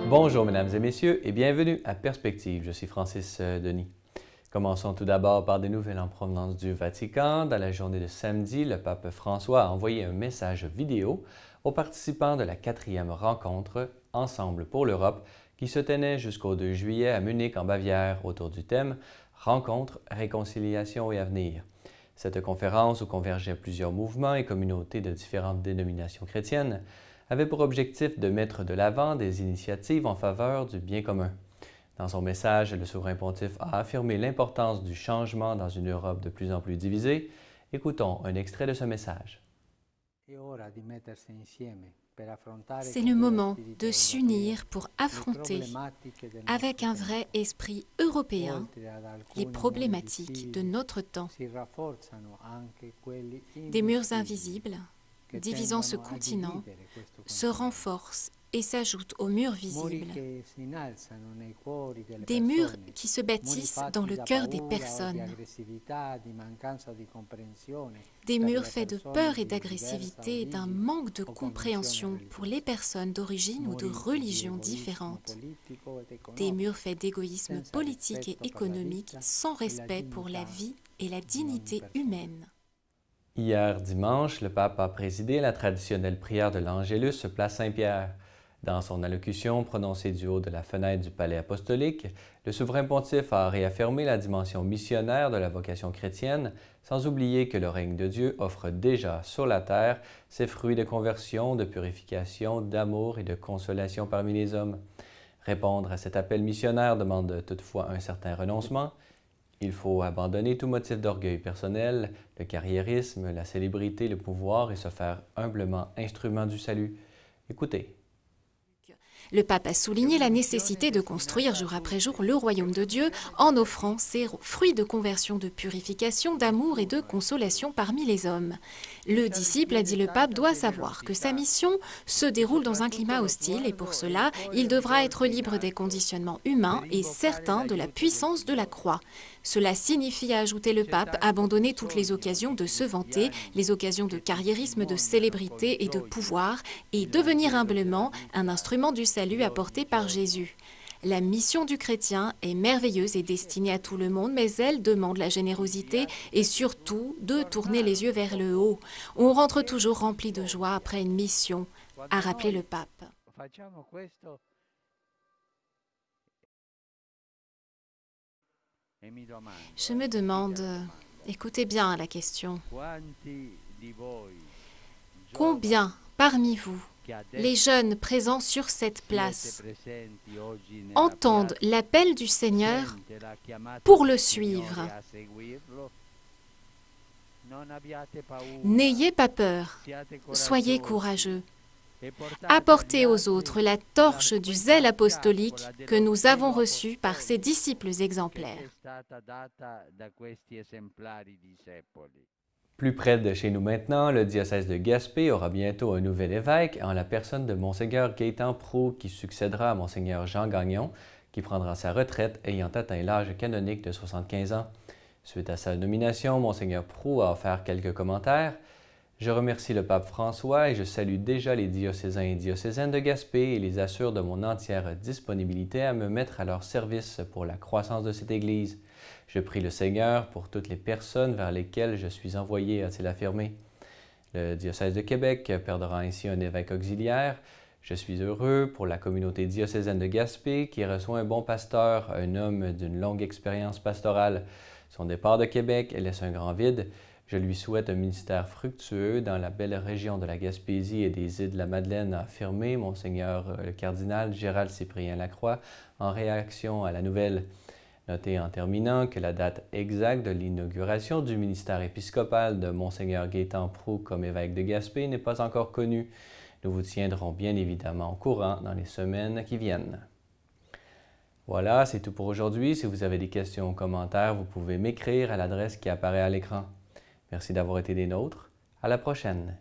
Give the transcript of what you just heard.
Bonjour mesdames et messieurs et bienvenue à Perspective. Je suis Francis Denis. Commençons tout d'abord par des nouvelles en provenance du Vatican. Dans la journée de samedi, le pape François a envoyé un message vidéo aux participants de la 4e rencontre Ensemble pour l'Europe qui se tenait jusqu'au 2 juillet à Munich en Bavière autour du thème « Rencontre, réconciliation et avenir ». Cette conférence où convergeaient plusieurs mouvements et communautés de différentes dénominations chrétiennes avait pour objectif de mettre de l'avant des initiatives en faveur du bien commun. Dans son message, le souverain pontife a affirmé l'importance du changement dans une Europe de plus en plus divisée. Écoutons un extrait de ce message. C'est le moment de s'unir pour affronter, avec un vrai esprit européen, les problématiques de notre temps. Des murs invisibles, divisant ce continent, se renforcent et s'ajoutent aux murs visibles. Des murs qui se bâtissent dans le cœur des personnes. Des murs faits de peur et d'agressivité et d'un manque de compréhension pour les personnes d'origine ou de religion différentes. Des murs faits d'égoïsme politique et économique sans respect pour la vie et la dignité humaine. Hier dimanche, le pape a présidé la traditionnelle prière de l'Angélus place Saint-Pierre. Dans son allocution prononcée du haut de la fenêtre du palais apostolique, le souverain pontife a réaffirmé la dimension missionnaire de la vocation chrétienne, sans oublier que le règne de Dieu offre déjà sur la terre ses fruits de conversion, de purification, d'amour et de consolation parmi les hommes. Répondre à cet appel missionnaire demande toutefois un certain renoncement. Il faut abandonner tout motif d'orgueil personnel, le carriérisme, la célébrité, le pouvoir et se faire humblement instrument du salut. Écoutez. Le pape a souligné la nécessité de construire jour après jour le royaume de Dieu en offrant ses fruits de conversion, de purification, d'amour et de consolation parmi les hommes. Le disciple, a dit le pape, doit savoir que sa mission se déroule dans un climat hostile et pour cela, il devra être libre des conditionnements humains et certain de la puissance de la croix. Cela signifie, a ajouté le pape, abandonner toutes les occasions de se vanter, les occasions de carriérisme, de célébrité et de pouvoir, et devenir humblement un instrument du salut apporté par Jésus. La mission du chrétien est merveilleuse et destinée à tout le monde, mais elle demande la générosité et surtout de tourner les yeux vers le haut. On rentre toujours rempli de joie après une mission, a rappelé le pape. Je me demande, écoutez bien la question, combien parmi vous, les jeunes présents sur cette place, entendent l'appel du Seigneur pour le suivre? N'ayez pas peur, soyez courageux. Apportez aux autres la torche du zèle apostolique que nous avons reçue par ces disciples exemplaires. Plus près de chez nous maintenant, le diocèse de Gaspé aura bientôt un nouvel évêque en la personne de Monseigneur Gaétan Proulx qui succédera à Monseigneur Jean Gagnon, qui prendra sa retraite ayant atteint l'âge canonique de 75 ans. Suite à sa nomination, Monseigneur Proulx a offert quelques commentaires. Je remercie le pape François et je salue déjà les diocésains et diocésaines de Gaspé et les assure de mon entière disponibilité à me mettre à leur service pour la croissance de cette Église. Je prie le Seigneur pour toutes les personnes vers lesquelles je suis envoyé, a-t-il affirmé. Le diocèse de Québec perdra ainsi un évêque auxiliaire. Je suis heureux pour la communauté diocésaine de Gaspé qui reçoit un bon pasteur, un homme d'une longue expérience pastorale. Son départ de Québec laisse un grand vide. Je lui souhaite un ministère fructueux dans la belle région de la Gaspésie et des îles de la Madeleine, a affirmé Monseigneur le cardinal Gérald Cyprien Lacroix en réaction à la nouvelle. Notez en terminant que la date exacte de l'inauguration du ministère épiscopal de Monseigneur Gaétan Proulx comme évêque de Gaspé n'est pas encore connue. Nous vous tiendrons bien évidemment au courant dans les semaines qui viennent. Voilà, c'est tout pour aujourd'hui. Si vous avez des questions ou commentaires, vous pouvez m'écrire à l'adresse qui apparaît à l'écran. Merci d'avoir été des nôtres. À la prochaine!